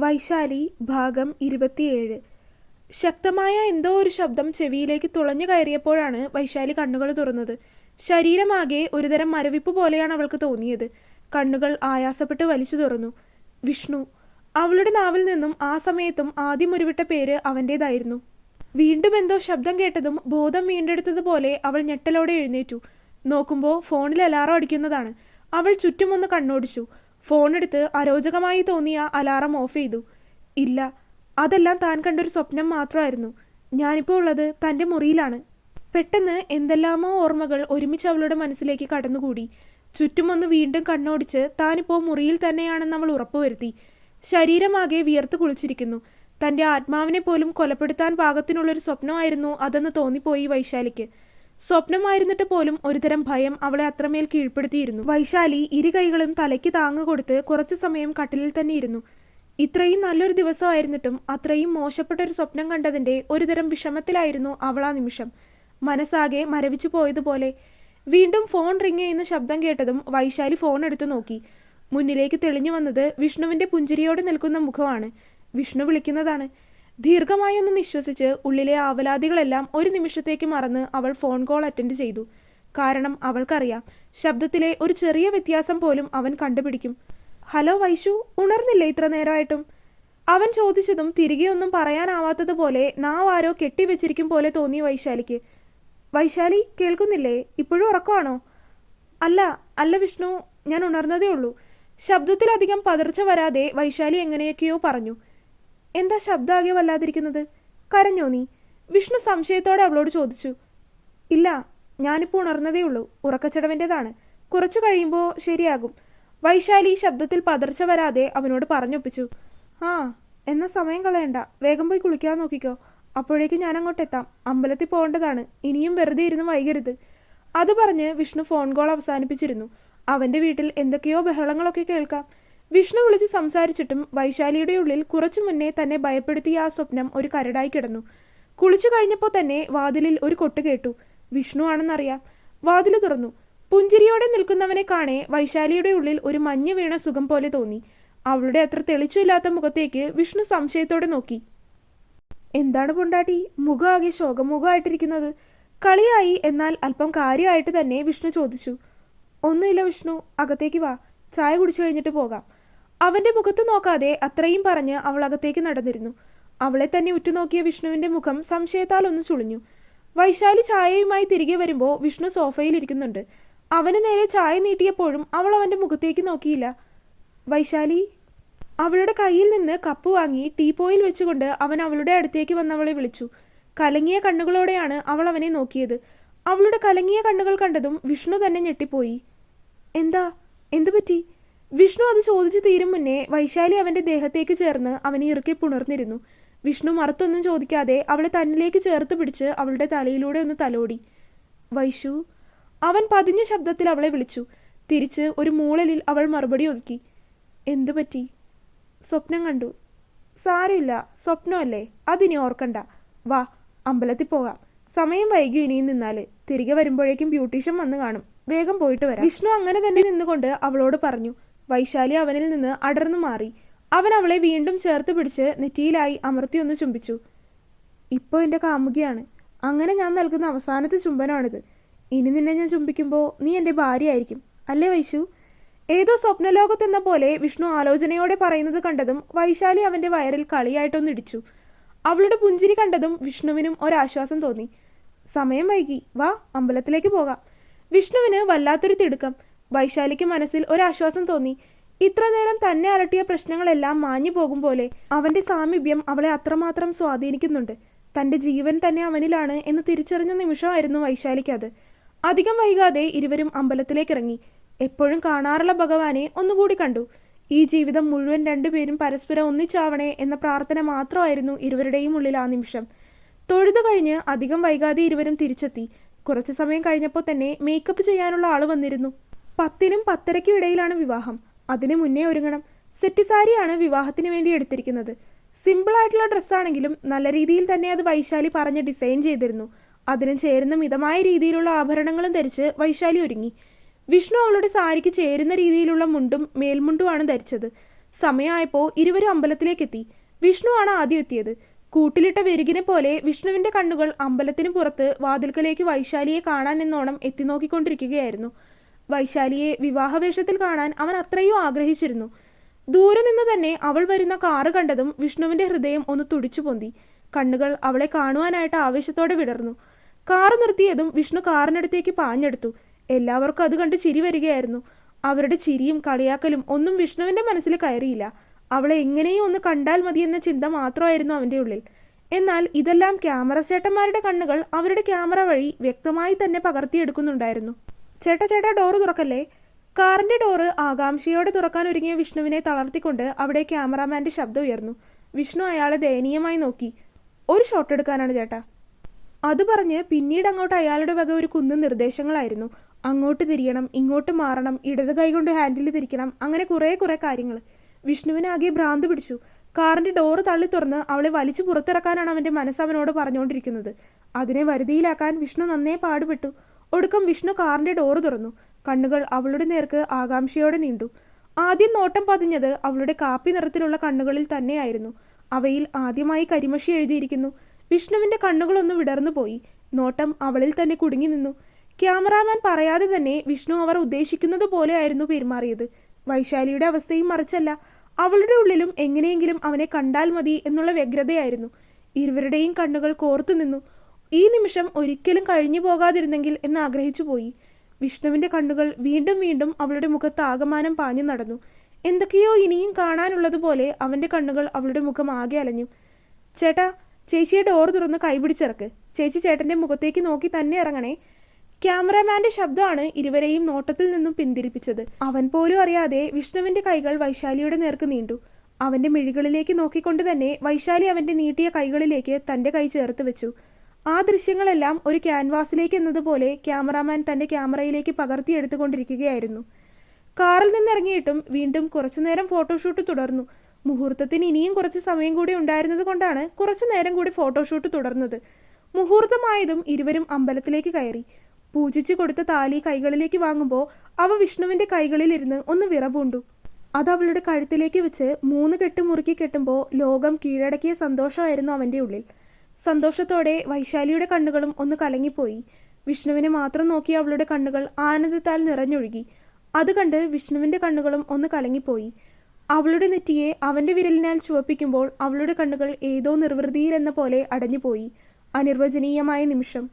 വൈശാലി ഭാഗം 27. ശക്തമായ എന്തോ ഒരു ശബ്ദം ചെവിയിലേക്ക് തുളഞ്ഞു കയറിയപ്പോഴാണ് വൈശാലി കണ്ണുകൾ തുറന്നത്. ശരീരമാകെ ഒരുതരം മരവിപ്പ് പോലെയാണ് അവൾക്ക് തോന്നിയത്. കണ്ണുകൾ ആയാസപ്പെട്ട് വലിച്ചു തുറന്നു. വിഷ്ണു. അവളുടെ നാവിൽ നിന്നും ആ സമയത്തും ആദ്യം ഉരുവിട്ട പേര് അവൻ്റേതായിരുന്നു. വീണ്ടും എന്തോ ശബ്ദം കേട്ടതും ബോധം വീണ്ടെടുത്തതുപോലെ അവൾ ഞെട്ടലോടെ എഴുന്നേറ്റു. നോക്കുമ്പോൾ ഫോണിൽ അലാറം അടിക്കുന്നതാണ്. അവൾ ചുറ്റുമൊന്ന് കണ്ണോടിച്ചു. ഫോണെടുത്ത് അരോചകമായി തോന്നിയ അലാറം ഓഫ് ചെയ്തു. ഇല്ല, അതെല്ലാം താൻ കണ്ടൊരു സ്വപ്നം മാത്രമായിരുന്നു. ഞാനിപ്പോൾ ഉള്ളത് തൻ്റെ മുറിയിലാണ്. പെട്ടെന്ന് എന്തെല്ലാമോ ഓർമ്മകൾ ഒരുമിച്ച് അവളുടെ മനസ്സിലേക്ക് കടന്നുകൂടി. ചുറ്റുമൊന്ന് വീണ്ടും കണ്ണോടിച്ച് താനിപ്പോൾ മുറിയിൽ തന്നെയാണെന്ന് അവൾ ഉറപ്പുവരുത്തി. ശരീരമാകെ വിയർത്ത് കുളിച്ചിരിക്കുന്നു. തൻ്റെ ആത്മാവിനെ പോലും കൊലപ്പെടുത്താൻ പാകത്തിനുള്ളൊരു സ്വപ്നമായിരുന്നു അതെന്ന് തോന്നിപ്പോയി വൈശാലിക്ക്. സ്വപ്നമായിരുന്നിട്ട് പോലും ഒരുതരം ഭയം അവളെ അത്രമേൽ കീഴ്പ്പെടുത്തിയിരുന്നു. വൈശാലി ഇരു കൈകളും തലയ്ക്ക് താങ്ങു കൊടുത്ത് കുറച്ചു സമയം കട്ടിലിൽ തന്നെ ഇരുന്നു. ഇത്രയും നല്ലൊരു ദിവസമായിരുന്നിട്ടും അത്രയും മോശപ്പെട്ടൊരു സ്വപ്നം കണ്ടതിൻ്റെ ഒരുതരം വിഷമത്തിലായിരുന്നു അവളാ നിമിഷം. മനസ്സാകെ മരവിച്ചു പോയതുപോലെ. വീണ്ടും ഫോൺ റിങ് ചെയ്യുന്ന ശബ്ദം കേട്ടതും വൈശാലി ഫോൺ എടുത്തു നോക്കി. മുന്നിലേക്ക് തെളിഞ്ഞു വന്നത് വിഷ്ണുവിൻ്റെ പുഞ്ചിരിയോടെ നിൽക്കുന്ന മുഖമാണ്. വിഷ്ണു വിളിക്കുന്നതാണ്. ദീർഘമായി ഒന്ന് നിശ്വസിച്ച് ഉള്ളിലെ ആവലാതികളെല്ലാം ഒരു നിമിഷത്തേക്ക് മറന്ന് അവൾ ഫോൺ കോൾ അറ്റൻഡ് ചെയ്തു. കാരണം അവൾക്കറിയാം, ശബ്ദത്തിലെ ഒരു ചെറിയ വ്യത്യാസം പോലും അവൻ കണ്ടുപിടിക്കും. ഹലോ വൈശു, ഉണർന്നില്ലേ ഇത്ര നേരമായിട്ടും? അവൻ ചോദിച്ചതും തിരികെ ഒന്നും പറയാനാവാത്തതുപോലെ നാവാരോ കെട്ടിവെച്ചിരിക്കും പോലെ തോന്നി വൈശാലിക്ക്. വൈശാലി, കേൾക്കുന്നില്ലേ? ഇപ്പോഴും ഉറക്കമാണോ? അല്ല വിഷ്ണു, ഞാൻ ഉണർന്നതേ ഉള്ളൂ. ശബ്ദത്തിലധികം പതർച്ച വരാതെ വൈശാലി എങ്ങനെയൊക്കെയോ പറഞ്ഞു. എന്താ ശബ്ദമാകെ വല്ലാതിരിക്കുന്നത്? കരഞ്ഞോ നീ? വിഷ്ണു സംശയത്തോടെ അവളോട് ചോദിച്ചു. ഇല്ല, ഞാനിപ്പോൾ ഉണർന്നതേ ഉള്ളൂ. ഉറക്കച്ചടവിൻ്റെതാണ്. കുറച്ചു കഴിയുമ്പോൾ ശരിയാകും. വൈശാലി ശബ്ദത്തിൽ പതർച്ച വരാതെ അവനോട് പറഞ്ഞൊപ്പിച്ചു. ആ, എന്നാൽ സമയം കളയണ്ട, വേഗം പോയി കുളിക്കാൻ നോക്കിക്കോ. അപ്പോഴേക്കും ഞാൻ അങ്ങോട്ടെത്താം. അമ്പലത്തിൽ പോകേണ്ടതാണ്. ഇനിയും വെറുതെ ഇരുന്ന് വൈകരുത്. അത് പറഞ്ഞ് വിഷ്ണു ഫോൺ കോൾ അവസാനിപ്പിച്ചിരുന്നു. അവൻ്റെ വീട്ടിൽ എന്തൊക്കെയോ ബഹളങ്ങളൊക്കെ കേൾക്കാം. വിഷ്ണു വിളിച്ച് സംസാരിച്ചിട്ടും വൈശാലിയുടെ ഉള്ളിൽ കുറച്ചു മുന്നേ തന്നെ ഭയപ്പെടുത്തിയ ആ സ്വപ്നം ഒരു കരടായി കിടന്നു. കുളിച്ചു കഴിഞ്ഞപ്പോൾ തന്നെ വാതിലിൽ ഒരു കൊട്ട് കേട്ടു. വിഷ്ണു ആണെന്നറിയാം. വാതിൽ തുറന്നു. പുഞ്ചിരിയോടെ നിൽക്കുന്നവനെ കാണെ വൈശാലിയുടെ ഉള്ളിൽ ഒരു മഞ്ഞ് വീണ സുഖം പോലെ തോന്നി. അവളുടെ അത്ര തെളിച്ചില്ലാത്ത മുഖത്തേക്ക് വിഷ്ണു സംശയത്തോടെ നോക്കി. എന്താണ് പൊണ്ടാട്ടി, മുഖം ആകെ ശോകമുഖമായിട്ടിരിക്കുന്നത്? കളിയായി, എന്നാൽ അല്പം കാര്യമായിട്ട് തന്നെ വിഷ്ണു ചോദിച്ചു. ഒന്നുമില്ല വിഷ്ണു, അകത്തേക്ക് വാ, ചായ കുടിച്ചു കഴിഞ്ഞിട്ട് പോകാം. അവൻ്റെ മുഖത്ത് നോക്കാതെ അത്രയും പറഞ്ഞ് അവൾ അകത്തേക്ക് നടന്നിരുന്നു. അവളെ തന്നെ ഉറ്റുനോക്കിയ വിഷ്ണുവിൻ്റെ മുഖം സംശയത്താൽ ഒന്ന് ചുളിഞ്ഞു. വൈശാലി ചായയുമായി തിരികെ വരുമ്പോൾ വിഷ്ണു സോഫയിൽ ഇരിക്കുന്നുണ്ട്. അവന് നേരെ ചായ നീട്ടിയപ്പോഴും അവൾ അവൻ്റെ മുഖത്തേക്ക് നോക്കിയില്ല. വൈശാലി. അവളുടെ കയ്യിൽ നിന്ന് കപ്പ് വാങ്ങി ടീപ്പോയിൽ വെച്ചുകൊണ്ട് അവൻ അവളുടെ അടുത്തേക്ക് വന്നവളെ വിളിച്ചു. കലങ്ങിയ കണ്ണുകളോടെയാണ് അവൾ അവനെ നോക്കിയത്. അവളുടെ കലങ്ങിയ കണ്ണുകൾ കണ്ടതും വിഷ്ണു തന്നെ ഞെട്ടിപ്പോയി. എന്തു പറ്റി? വിഷ്ണു അത് ചോദിച്ചു തീരും മുന്നേ വൈശാലി അവൻ്റെ ദേഹത്തേക്ക് ചേർന്ന് അവനെ ഇറുക്കെ പുണർന്നിരുന്നു. വിഷ്ണു മറുത്തൊന്നും ചോദിക്കാതെ അവളെ തന്നിലേക്ക് ചേർത്ത് പിടിച്ച് അവളുടെ തലയിലൂടെ ഒന്ന് തലോടി. വൈശു. അവൻ പതിഞ്ഞ ശബ്ദത്തിൽ അവളെ വിളിച്ചു. തിരിച്ച് ഒരു മൂളലിൽ അവൾ മറുപടി ഒതുക്കി. എന്തു പറ്റി? സ്വപ്നം കണ്ടു. സാരമില്ല, സ്വപ്നമല്ലേ, അതിനി ഓർക്കണ്ട. വാ, അമ്പലത്തിൽ പോകാം. സമയം വൈകി ഇനിയും നിന്നാൽ തിരികെ വരുമ്പോഴേക്കും ബ്യൂട്ടീഷ്യൻ വന്ന് കാണും. വേഗം പോയിട്ട് വരാം. വിഷ്ണു അങ്ങനെ തന്നെ നിന്നുകൊണ്ട് അവളോട് പറഞ്ഞു. വൈശാലി അവനിൽ നിന്ന് അടർന്നു മാറി. അവൻ അവളെ വീണ്ടും ചേർത്ത് പിടിച്ച് നെറ്റിയിലായി അമർത്തി ഒന്ന് ചുംബിച്ചു. ഇപ്പോൾ എൻ്റെ കാമുകിയാണ്. അങ്ങനെ ഞാൻ നൽകുന്ന അവസാനത്തെ ചുംബനാണിത്. ഇനി നിന്നെ ഞാൻ ചുംബിക്കുമ്പോൾ നീ എൻ്റെ ഭാര്യയായിരിക്കും, അല്ലേ വൈശു? ഏതോ സ്വപ്നലോകത്തെന്ന പോലെ വിഷ്ണു ആലോചനയോടെ പറയുന്നത് കണ്ടതും വൈശാലി അവൻ്റെ വയറിൽ കളിയായിട്ടൊന്നിടിച്ചു. അവളുടെ പുഞ്ചിരി കണ്ടതും വിഷ്ണുവിനും ഒരാശ്വാസം തോന്നി. സമയം വൈകി, വാ, അമ്പലത്തിലേക്ക് പോകാം. വിഷ്ണുവിന് വല്ലാത്തൊരു തിടുക്കം. വൈശാലിക്ക് മനസ്സിൽ ഒരാശ്വാസം തോന്നി. ഇത്ര നേരം തന്നെ അലട്ടിയ പ്രശ്നങ്ങളെല്ലാം മാഞ്ഞു പോകും പോലെ അവൻ്റെ സാമീപ്യം അവളെ അത്രമാത്രം സ്വാധീനിക്കുന്നുണ്ട്. തൻ്റെ ജീവൻ തന്നെ അവനിലാണ് എന്ന് തിരിച്ചറിഞ്ഞ നിമിഷമായിരുന്നു വൈശാലിക്കത്. അധികം വൈകാതെ ഇരുവരും അമ്പലത്തിലേക്കിറങ്ങി. എപ്പോഴും കാണാറുള്ള ഭഗവാനെ ഒന്നുകൂടി കണ്ടു. ഈ ജീവിതം മുഴുവൻ രണ്ടുപേരും പരസ്പരം ഒന്നിച്ചാവണേ എന്ന പ്രാർത്ഥന മാത്രമായിരുന്നു ഇരുവരുടെയും ഉള്ളിൽ ആ നിമിഷം. തൊഴുതു കഴിഞ്ഞ് അധികം വൈകാതെ ഇരുവരും തിരിച്ചെത്തി. കുറച്ചു സമയം കഴിഞ്ഞപ്പോൾ തന്നെ മേക്കപ്പ് ചെയ്യാനുള്ള ആൾ വന്നിരുന്നു. 10നും 10:30ക്കും ഇടയിലാണ് വിവാഹം. അതിന് മുന്നേ ഒരുങ്ങണം. സെറ്റ് സാരിയാണ് വിവാഹത്തിന് വേണ്ടി എടുത്തിരിക്കുന്നത്. സിമ്പിളായിട്ടുള്ള ഡ്രസ്സാണെങ്കിലും നല്ല രീതിയിൽ തന്നെ അത് വൈശാലി പറഞ്ഞ് ഡിസൈൻ ചെയ്തിരുന്നു. അതിന് ചേരുന്ന മിതമായ രീതിയിലുള്ള ആഭരണങ്ങളും ധരിച്ച് വൈശാലി ഒരുങ്ങി. വിഷ്ണു അവളുടെ സാരിക്ക് ചേരുന്ന രീതിയിലുള്ള മുണ്ടും മേൽമുണ്ടുമാണ് ധരിച്ചത്. സമയമായപ്പോൾ ഇരുവരും അമ്പലത്തിലേക്കെത്തി. വിഷ്ണുവാണ് ആദ്യം എത്തിയത്. കൂട്ടിലിട്ട വെരുകിനെ പോലെ വിഷ്ണുവിന്റെ കണ്ണുകൾ അമ്പലത്തിന് പുറത്ത് വാതിൽക്കലേക്ക് വൈശാലിയെ കാണാൻ എന്നോണം എത്തി നോക്കിക്കൊണ്ടിരിക്കുകയായിരുന്നു. വൈശാലിയെ വിവാഹവേഷത്തിൽ കാണാൻ അവൻ അത്രയും ആഗ്രഹിച്ചിരുന്നു. ദൂരെ നിന്ന് തന്നെ അവൾ വരുന്ന കാറ് കണ്ടതും വിഷ്ണുവിന്റെ ഹൃദയം ഒന്ന് തുടിച്ചു പൊന്തി. കണ്ണുകൾ അവളെ കാണുവാനായിട്ട് ആവേശത്തോടെ വിടർന്നു. കാറ് നിർത്തിയതും വിഷ്ണു കാറിനടുത്തേക്ക് പാഞ്ഞെടുത്തു. എല്ലാവർക്കും അത് കണ്ട് ചിരി വരികയായിരുന്നു. അവരുടെ ചിരിയും കളിയാക്കലും ഒന്നും വിഷ്ണുവിന്റെ മനസ്സിൽ കയറിയില്ല. അവളെ എങ്ങനെയും ഒന്ന് കണ്ടാൽ മതിയെന്ന ചിന്ത മാത്രമായിരുന്നു അവൻ്റെ ഉള്ളിൽ. എന്നാൽ ഇതെല്ലാം ക്യാമറ ചേട്ടന്മാരുടെ കണ്ണുകൾ അവരുടെ ക്യാമറ വഴി വ്യക്തമായി തന്നെ പകർത്തിയെടുക്കുന്നുണ്ടായിരുന്നു. ചേട്ടാ ഡോറ് തുറക്കല്ലേ. കാറിന്റെ ഡോറ് ആകാംക്ഷയോടെ തുറക്കാൻ ഒരുങ്ങിയ വിഷ്ണുവിനെ തളർത്തിക്കൊണ്ട് അവിടെ ക്യാമറാമാന്റെ ശബ്ദം ഉയർന്നു. വിഷ്ണു അയാളെ ദയനീയമായി നോക്കി. ഒരു ഷോട്ട് എടുക്കാനാണ് ചേട്ടാ. അത് പറഞ്ഞ് പിന്നീട് അങ്ങോട്ട് അയാളുടെ വക ഒരു കുന്ന് നിർദ്ദേശങ്ങളായിരുന്നു. അങ്ങോട്ട് തിരിയണം, ഇങ്ങോട്ട് മാറണം, ഇടത് കൈകൊണ്ട് ഹാൻഡിൽ തിരിക്കണം, അങ്ങനെ കുറേ കാര്യങ്ങൾ. വിഷ്ണുവിനാകെ ഭ്രാന്ത് പിടിച്ചു. കാറിന്റെ ഡോറ് തള്ളി തുറന്ന് അവളെ വലിച്ചു പുറത്തിറക്കാനാണ് അവന്റെ മനസ്സ് അവനോട് പറഞ്ഞുകൊണ്ടിരിക്കുന്നത്. അതിനെ വരുതിയിലാക്കാൻ വിഷ്ണു നന്നേ പാടുപെട്ടു. ഒടുക്കം വിഷ്ണു കാറിന്റെ ഡോറ് തുറന്നു. കണ്ണുകൾ അവളുടെ നേർക്ക് ആകാംക്ഷയോടെ നീണ്ടു. ആദ്യം നോട്ടം പതിഞ്ഞത് അവളുടെ കാപ്പി നിറത്തിലുള്ള കണ്ണുകളിൽ തന്നെയായിരുന്നു. അവയിൽ ആദ്യമായി കരിമഷി എഴുതിയിരിക്കുന്നു. വിഷ്ണുവിന്റെ കണ്ണുകളൊന്ന് വിടർന്നു പോയി. നോട്ടം അവളിൽ തന്നെ കുടുങ്ങി നിന്നു. ക്യാമറാമാൻ പറയാതെ തന്നെ വിഷ്ണു അവർ ഉദ്ദേശിക്കുന്നത് പോലെയായിരുന്നു പെരുമാറിയത്. വൈശാലിയുടെ അവസ്ഥയും മറിച്ചല്ല. അവളുടെ ഉള്ളിലും എങ്ങനെയെങ്കിലും അവനെ കണ്ടാൽ മതി എന്നുള്ള വ്യഗ്രതയായിരുന്നു. ഇരുവരുടെയും കണ്ണുകൾ കോർത്തു നിന്നു. ഈ നിമിഷം ഒരിക്കലും കഴിഞ്ഞു പോകാതിരുന്നെങ്കിൽ എന്ന് ആഗ്രഹിച്ചു പോയി. വിഷ്ണുവിന്റെ കണ്ണുകൾ വീണ്ടും വീണ്ടും അവളുടെ മുഖത്ത് ആകമാനം പാഞ്ഞു നടന്നു. എന്തൊക്കെയോ ഇനിയും കാണാനുള്ളതുപോലെ അവന്റെ കണ്ണുകൾ അവളുടെ മുഖം ആകെ അലഞ്ഞു. ചേട്ടാ, ചേച്ചിയെ ഡോർ തുറന്ന് കൈപിടിച്ചിറക്ക്. ചേച്ചി ചേട്ടന്റെ മുഖത്തേക്ക് നോക്കി തന്നെ ഇറങ്ങണേ. ക്യാമറാമാന്റെ ശബ്ദമാണ് ഇരുവരെയും നോട്ടത്തിൽ നിന്നും പിന്തിരിപ്പിച്ചത്. അവൻ പോലും അറിയാതെ വിഷ്ണുവിന്റെ കൈകൾ വൈശാലിയുടെ നേർക്ക് നീണ്ടു. അവന്റെ മിഴികളിലേക്ക് നോക്കിക്കൊണ്ട് തന്നെ വൈശാലി അവന്റെ നീട്ടിയ കൈകളിലേക്ക് തന്റെ കൈ ചേർത്ത് വെച്ചു. ആ ദൃശ്യങ്ങളെല്ലാം ഒരു ക്യാൻവാസിലേക്ക് എന്നതുപോലെ ക്യാമറാമാൻ തന്റെ ക്യാമറയിലേക്ക് പകർത്തിയെടുത്തുകൊണ്ടിരിക്കുകയായിരുന്നു. കാറിൽ നിന്നിറങ്ങിയിട്ടും വീണ്ടും കുറച്ചുനേരം ഫോട്ടോഷൂട്ട് തുടർന്നു. മുഹൂർത്തത്തിന് ഇനിയും കുറച്ച് സമയം കൂടി ഉണ്ടായിരുന്നത് കൊണ്ടാണ് കുറച്ചു നേരം കൂടി ഫോട്ടോഷൂട്ട് തുടർന്നത്. മുഹൂർത്തമായതും ഇരുവരും അമ്പലത്തിലേക്ക് കയറി. പൂജിച്ചു കൊടുത്ത താലി കൈകളിലേക്ക് വാങ്ങുമ്പോൾ അവ വിഷ്ണുവിന്റെ കൈകളിലിരുന്ന് ഒന്ന് വിറപൂണ്ടു. അത് അവളുടെ കഴുത്തിലേക്ക് വെച്ച് 3 കെട്ട് മുറുക്കി കെട്ടുമ്പോൾ ലോകം കീഴടക്കിയ സന്തോഷമായിരുന്നു അവൻ്റെ ഉള്ളിൽ. സന്തോഷത്തോടെ വൈശാലിയുടെ കണ്ണുകളും ഒന്ന് കലങ്ങിപ്പോയി. വിഷ്ണുവിനെ മാത്രം നോക്കിയ അവളുടെ കണ്ണുകൾ ആനന്ദത്താൽ നിറഞ്ഞൊഴുകി. അത് കണ്ട് വിഷ്ണുവിൻ്റെ കണ്ണുകളും ഒന്ന് കലങ്ങിപ്പോയി. അവളുടെ നെറ്റിയെ അവൻ്റെ വിരലിനാൽ ചുവപ്പിക്കുമ്പോൾ അവളുടെ കണ്ണുകൾ ഏതോ നിർവൃതിയിൽ എന്ന പോലെ അടഞ്ഞുപോയി. അനിർവചനീയമായ നിമിഷം.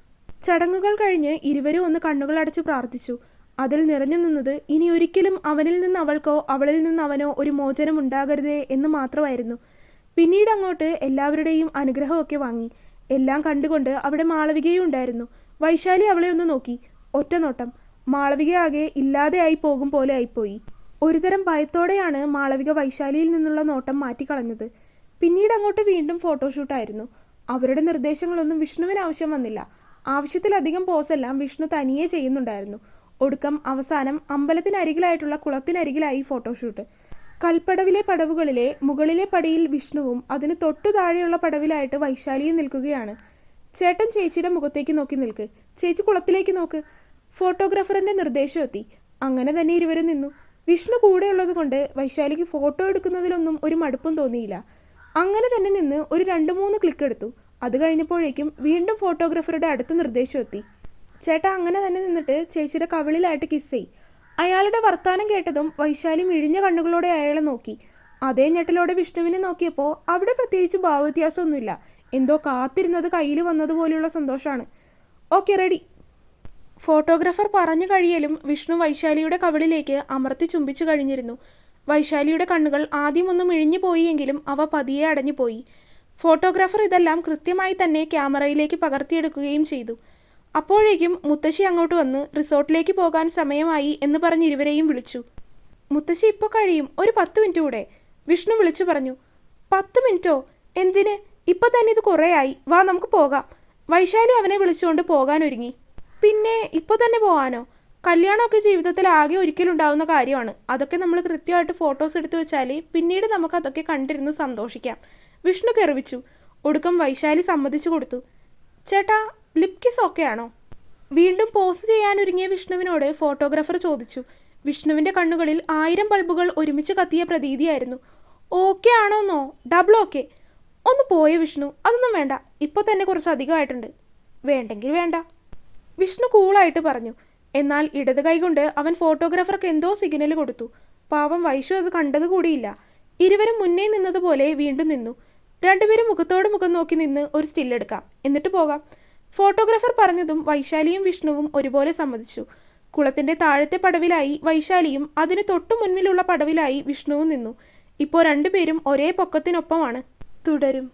ചടങ്ങുകൾ കഴിഞ്ഞ് ഇരുവരും ഒന്ന് കണ്ണുകൾ അടച്ച് പ്രാർത്ഥിച്ചു. അതിൽ നിറഞ്ഞു നിന്നത് ഇനി ഒരിക്കലും അവനിൽ നിന്ന് അവൾക്കോ അവളിൽ നിന്ന് അവനോ ഒരു മോചനം ഉണ്ടാകരുതേ എന്ന് മാത്രമായിരുന്നു. പിന്നീട് അങ്ങോട്ട് എല്ലാവരുടെയും അനുഗ്രഹമൊക്കെ വാങ്ങി. എല്ലാം കണ്ടുകൊണ്ട് അവിടെ മാളവികയും ഉണ്ടായിരുന്നു. വൈശാലി അവളെ ഒന്ന് നോക്കി. ഒറ്റ നോട്ടം. മാളവിക ആകെ ഇല്ലാതെയായി പോകും പോലെ ആയിപ്പോയി. ഒരുതരം ഭയത്തോടെയാണ് മാളവിക വൈശാലിയിൽ നിന്നുള്ള നോട്ടം മാറ്റിക്കളഞ്ഞത്. പിന്നീട് അങ്ങോട്ട് വീണ്ടും ഫോട്ടോഷൂട്ടായിരുന്നു. അവരുടെ നിർദ്ദേശങ്ങളൊന്നും വിഷ്ണുവിന് ആവശ്യം വന്നില്ല. ആവശ്യത്തിലധികം പോസെല്ലാം വിഷ്ണു തനിയെ ചെയ്യുന്നുണ്ടായിരുന്നു. ഒടുക്കം അവസാനം അമ്പലത്തിനരികിലായിട്ടുള്ള കുളത്തിനരികിലായി ഫോട്ടോഷൂട്ട്. കൽപ്പടവിലെ പടവുകളിലെ മുകളിലെ പടിയിൽ വിഷ്ണുവും അതിന് തൊട്ടു താഴെയുള്ള പടവിലായിട്ട് വൈശാലിയും നിൽക്കുകയാണ്. ചേട്ടൻ ചേച്ചിയുടെ മുഖത്തേക്ക് നോക്കി നിൽക്ക്, ചേച്ചി കുളത്തിലേക്ക് നോക്ക്. ഫോട്ടോഗ്രാഫറിന്റെ നിർദ്ദേശം എത്തി. അങ്ങനെ തന്നെ ഇരുവരും നിന്നു. വിഷ്ണു കൂടെയുള്ളത് കൊണ്ട് വൈശാലിക്ക് ഫോട്ടോ എടുക്കുന്നതിലൊന്നും ഒരു മടുപ്പും തോന്നിയില്ല. അങ്ങനെ തന്നെ നിന്ന് ഒരു 2-3 ക്ലിക്ക് എടുത്തു. അത് കഴിഞ്ഞപ്പോഴേക്കും വീണ്ടും ഫോട്ടോഗ്രാഫറുടെ അടുത്ത നിർദ്ദേശം എത്തി. ചേട്ടാ, അങ്ങനെ തന്നെ നിന്നിട്ട് ചേച്ചിയുടെ കവിളിലായിട്ട് കിസ് ചെയ്. അയാളുടെ വർത്താനം കേട്ടതും വൈശാലി മിഴിഞ്ഞ കണ്ണുകളോടെ അയാളെ നോക്കി. അതേ ഞെട്ടലോടെ വിഷ്ണുവിനെ നോക്കിയപ്പോൾ അവിടെ പ്രത്യേകിച്ച് ഭാവവ്യത്യാസമൊന്നുമില്ല. എന്തോ കാത്തിരുന്നത് കയ്യിൽ വന്നതുപോലെയുള്ള സന്തോഷമാണ്. Okay, ready. ഫോട്ടോഗ്രാഫർ പറഞ്ഞു കഴിയലും വിഷ്ണു വൈശാലിയുടെ കവിളിലേക്ക് അമർത്തി ചുംബിച്ചു കഴിഞ്ഞിരുന്നു. വൈശാലിയുടെ കണ്ണുകൾ ആദ്യം ഒന്ന് മിഴിഞ്ഞു പോയിയെങ്കിലും അവ പതിയെ അടഞ്ഞുപോയി. ഫോട്ടോഗ്രാഫർ ഇതെല്ലാം കൃത്യമായി തന്നെ ക്യാമറയിലേക്ക് പകർത്തിയെടുക്കുകയും ചെയ്തു. അപ്പോഴേക്കും മുത്തശ്ശി അങ്ങോട്ട് വന്ന് റിസോർട്ടിലേക്ക് പോകാൻ സമയമായി എന്ന് പറഞ്ഞ് ഇരുവരെയും വിളിച്ചു. മുത്തശ്ശി ഇപ്പോൾ കഴിയും, ഒരു 10 മിനിറ്റ് കൂടെ, വിഷ്ണു വിളിച്ചു പറഞ്ഞു. 10 മിനിറ്റോ? എന്തിന്? ഇപ്പം തന്നെ ഇത് കുറേയായി, വാ നമുക്ക് പോകാം. വൈശാലി അവനെ വിളിച്ചുകൊണ്ട് പോകാനൊരുങ്ങി. പിന്നെ ഇപ്പോൾ തന്നെ പോകാനോ? കല്യാണമൊക്കെ ജീവിതത്തിൽ ആകെ ഒരിക്കലുണ്ടാവുന്ന കാര്യമാണ്. അതൊക്കെ നമ്മൾ കൃത്യമായിട്ട് ഫോട്ടോസ് എടുത്തു വെച്ചാൽ പിന്നീട് നമുക്ക് അതൊക്കെ കണ്ടിരുന്ന് സന്തോഷിക്കാം. വിഷ്ണു കെറിവിച്ചു. ഒടുക്കം വൈശാലി സമ്മതിച്ചു കൊടുത്തു. ചേട്ടാ, ലിപ് കിസ് ഓക്കെ ആണോ? വീണ്ടും പോസ് ചെയ്യാനൊരുങ്ങിയ വിഷ്ണുവിനോട് ഫോട്ടോഗ്രാഫർ ചോദിച്ചു. വിഷ്ണുവിൻ്റെ കണ്ണുകളിൽ 1000 ബൾബുകൾ ഒരുമിച്ച് കത്തിയ പ്രതീതിയായിരുന്നു. ഓക്കെ ആണോന്നോ? Double okay. ഒന്ന് പോയേ വിഷ്ണു, അതൊന്നും വേണ്ട. ഇപ്പോൾ തന്നെ കുറച്ച് അധികമായിട്ടുണ്ട്. വേണ്ടെങ്കിൽ വേണ്ട, വിഷ്ണു കൂളായിട്ട് പറഞ്ഞു. എന്നാൽ ഇടത് കൈകൊണ്ട് അവൻ ഫോട്ടോഗ്രാഫർക്ക് എന്തോ സിഗ്നൽ കൊടുത്തു. പാവം വൈശു അത് കണ്ടത് കൂടിയില്ല. ഇരുവരും മുന്നേ നിന്നതുപോലെ വീണ്ടും നിന്നു. രണ്ടുപേരും മുഖത്തോട് മുഖം നോക്കി നിന്ന് ഒരു സ്റ്റില്ലെടുക്കാം, എന്നിട്ട് പോകാം. ഫോട്ടോഗ്രാഫർ പറഞ്ഞതും വൈശാലിയും വിഷ്ണുവും ഒരുപോലെ സമ്മതിച്ചു. കുളത്തിൻ്റെ താഴത്തെ പടവിലായി വൈശാലിയും അതിന് തൊട്ടു മുൻപിലുള്ള പടവിലായി വിഷ്ണുവും നിന്നു. ഇപ്പോൾ രണ്ടുപേരും ഒരേ പൊക്കത്തിനൊപ്പമാണ്. തുടരും.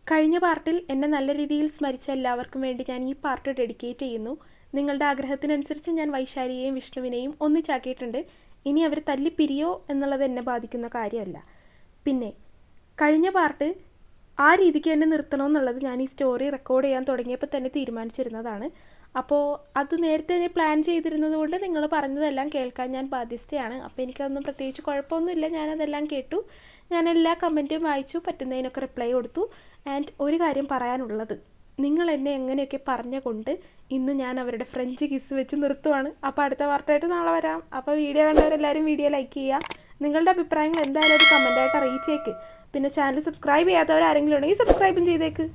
കഴിഞ്ഞ പാർട്ടിൽ എന്നെ നല്ല രീതിയിൽ സ്മരിച്ച എല്ലാവർക്കും വേണ്ടി ഞാൻ ഈ പാർട്ട് ഡെഡിക്കേറ്റ് ചെയ്യുന്നു. നിങ്ങളുടെ ആഗ്രഹത്തിനനുസരിച്ച് ഞാൻ വൈശാലിയെയും വിഷ്ണുവിനെയും ഒന്നിച്ചാക്കിയിട്ടുണ്ട്. ഇനി അവർ തല്ലിപ്പിരിയോ എന്നുള്ളത് എന്നെ ബാധിക്കുന്ന കാര്യമല്ല. പിന്നെ കഴിഞ്ഞ പാർട്ട് ആ രീതിക്ക് തന്നെ നിർത്തണമെന്നുള്ളത് ഞാൻ ഈ സ്റ്റോറി റെക്കോർഡ് ചെയ്യാൻ തുടങ്ങിയപ്പോൾ തന്നെ തീരുമാനിച്ചിരുന്നതാണ്. അപ്പോൾ അത് നേരത്തെ തന്നെ പ്ലാൻ ചെയ്തിരുന്നത് കൊണ്ട് നിങ്ങൾ പറഞ്ഞതെല്ലാം കേൾക്കാൻ ഞാൻ ബാധ്യസ്ഥയാണ്. അപ്പോൾ എനിക്കതൊന്നും പ്രത്യേകിച്ച് കുഴപ്പമൊന്നുമില്ല. ഞാനതെല്ലാം കേട്ടു, ഞാൻ എല്ലാ കമൻറ്റും വായിച്ചു, പറ്റുന്നതിനൊക്കെ റിപ്ലൈ കൊടുത്തു. ആൻഡ് ഒരു കാര്യം പറയാനുള്ളത്, നിങ്ങൾ എന്നെ എങ്ങനെയൊക്കെ പറഞ്ഞുകൊണ്ട് ഇന്ന് ഞാൻ അവരുടെ ഫ്രഞ്ച് കിസ് വെച്ച് നിർത്തുവാണ്. അപ്പോൾ അടുത്ത പാർട്ടായിട്ട് നാളെ വരാം. അപ്പോൾ വീഡിയോ കണ്ടവരെല്ലാവരും വീഡിയോ ലൈക്ക് ചെയ്യുക. നിങ്ങളുടെ അഭിപ്രായങ്ങൾ എന്തായാലും ഒരു കമൻറ്റായിട്ട് അറിയിച്ചേക്ക്. പിന്നെ ചാനൽ സബ്സ്ക്രൈബ് ചെയ്യാത്തവരാരെങ്കിലും ഉണ്ടെങ്കിൽ സബ്സ്ക്രൈബും ചെയ്തേക്ക്.